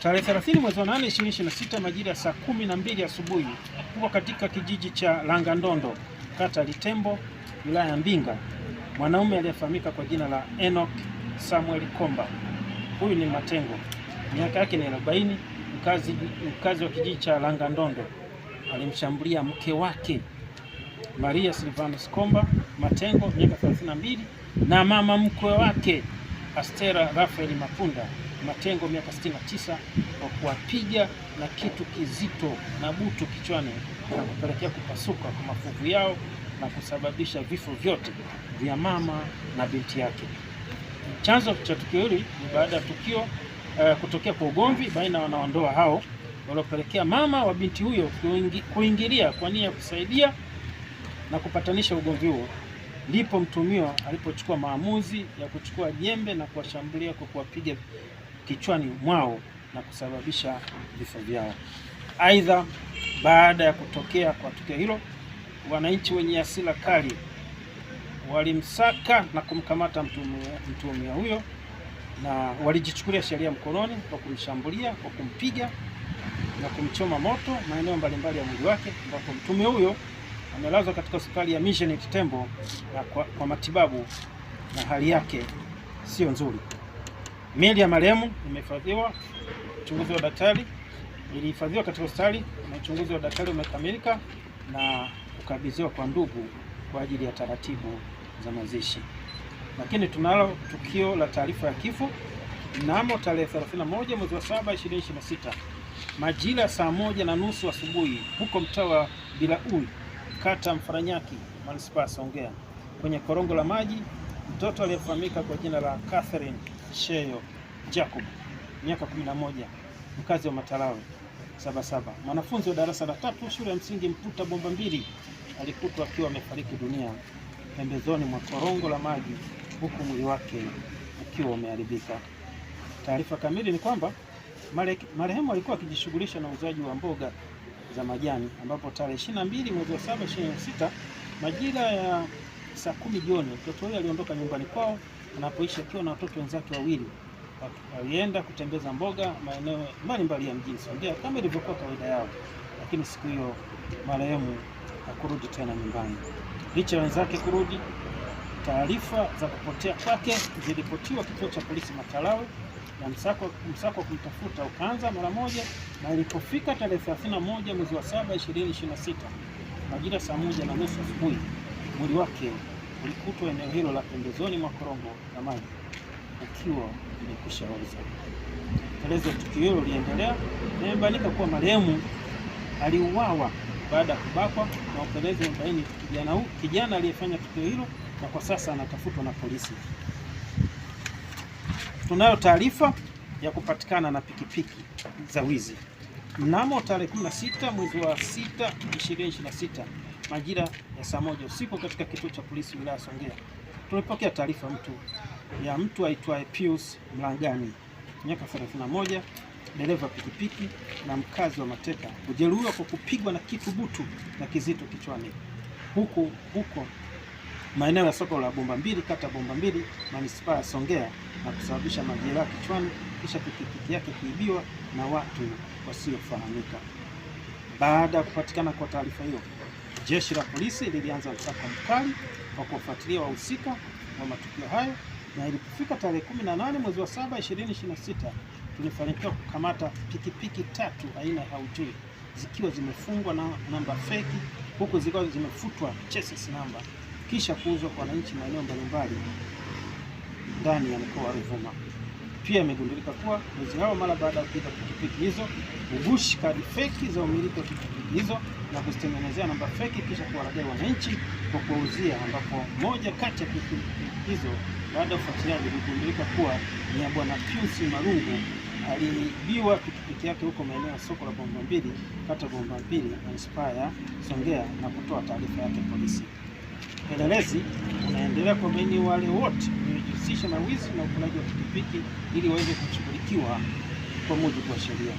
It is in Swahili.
Tarehe 30 mwezi wa 8 2026 majira ya saa 12 asubuhi huko katika kijiji cha Langandondo, kata Litembo, wilaya ya Mbinga, mwanaume aliyefahamika kwa jina la Enoch Samuel Komba, huyu ni Matengo, miaka yake ni 40, mkazi wa kijiji cha Langandondo, alimshambulia mke wake Maria Silvanus Komba Matengo, miaka 32, na mama mkwe wake Astera Rafael Mapunda Matengo, miaka 69, kwa kuwapiga na kitu kizito na butu kichwani na kupelekea kupasuka kwa mafuvu yao na kusababisha vifo vyote vya mama na binti yake. Chanzo cha tukio hili ni baada ya tukio kutokea kwa ugomvi baina ya wanandoa hao waliopelekea mama wa binti huyo kuingilia kwa nia ya kusaidia na kupatanisha ugomvi huo. Ndipo mtumiwa alipochukua maamuzi ya kuchukua jembe na kuwashambulia kwa kuwapiga kichwani mwao na kusababisha vifo vyao. Aidha, baada ya kutokea kwa tukio hilo, wananchi wenye hasira kali walimsaka na kumkamata mtuhumiwa huyo na walijichukulia sheria mkononi kwa kumshambulia, kwa kumpiga na kumchoma moto maeneo mbalimbali ya mwili wake, ambapo mtuhumiwa huyo amelazwa katika hospitali ya Mission Litembo na kwa matibabu na hali yake sio nzuri. Miili ya marehemu imehifadhiwa, uchunguzi wa daktari ilihifadhiwa katika hospitali na uchunguzi wa daktari umekamilika na kukabidhiwa kwa ndugu kwa ajili ya taratibu za mazishi. Lakini tunalo tukio la taarifa ya kifo mnamo tarehe 31 mwezi wa 7 2026 majira saa 1:30 asubuhi huko mtaa wa Bilaui, kata Mfaranyaki, manispaa Songea, kwenye korongo la maji, mtoto aliyefahamika kwa jina la Catherine Sheyo Jacob, miaka 11, mkazi wa Matalawe Sabasaba, mwanafunzi wa darasa la 3 shule ya msingi Mputa Bomba Mbili, alikutwa akiwa amefariki dunia pembezoni mwa korongo la maji huku mwili wake ukiwa umeharibika. Taarifa kamili ni kwamba marehemu alikuwa akijishughulisha na uuzaji wa mboga za majani, ambapo tarehe 22 mwezi wa 7 2026 majira ya saa 10 jioni mtoto huyo aliondoka nyumbani kwao anapoishi akiwa na watoto wenzake wawili. Walienda kutembeza mboga maeneo mbalimbali ya mjini Songea kama ilivyokuwa kawaida yao, lakini siku hiyo marehemu hakurudi tena nyumbani. Licha ya wenzake kurudi, taarifa za kupotea kwake zilipotiwa kituo cha polisi Matalawe na msako kumtafuta ukaanza mara moja, na ilipofika tarehe 31 mwezi wa 7 2026 majira saa 1:30 asubuhi mwili wake ulikutwa eneo hilo la pembezoni mwa korongo la maji ukiwa umekwisha oza. Maelezo ya tukio hilo liendelea na imebainika kuwa marehemu aliuawa baada ya kubakwa, na upelelezi umebaini kijana aliyefanya tukio hilo na kwa sasa anatafutwa na polisi. Tunayo taarifa ya kupatikana na pikipiki za wizi. Mnamo tarehe 16 mwezi wa 6 2026 majira ya saa 1 usiku katika kituo cha polisi wilaya Songea tulipokea taarifa ya mtu aitwaye Pius Mlangani, miaka 31, dereva pikipiki na mkazi wa Mateka, kujeruhiwa kwa kupigwa na kitu butu na kizito kichwani huko maeneo ya soko la Bomba Mbili, kata Bomba Mbili, manispaa ya Songea, na kusababisha majeraha kichwani, kisha pikipiki yake kuibiwa na watu wasiofahamika. Baada ya kupatikana kwa taarifa hiyo, jeshi la polisi lilianza msako mkali wa kuwafuatilia wahusika wa matukio hayo, na ilipofika tarehe 18 mwezi wa 7 2026 tulifanikiwa kukamata pikipiki 3 aina ya Audi zikiwa zimefungwa na namba feki, huku zikiwa zimefutwa chassis namba, kisha kuuzwa kwa wananchi maeneo mbalimbali ndani ya mkoa wa Ruvuma. Pia imegundulika kuwa wezi hao mara baada ya kuiba pikipiki hizo hugushi kadi feki za umiliki wa pikipiki hizo na kuzitengenezea namba feki, kisha kuwalaghai wananchi kwa kuwauzia, ambapo moja kati ya pikipiki hizo baada ya ufuatiliaji iligundulika kuwa ni ya Bwana Pius Marungu. Aliibiwa pikipiki yake huko maeneo ya soko la Bomba Mbili, kata Bomba Mbili, manispaa ya Songea, na kutoa taarifa yake polisi. Upelelezi unaendelea kubaini wale wote waliojihusisha na wizi na uporaji wa pikipiki ili waweze kushughulikiwa kwa mujibu wa sheria.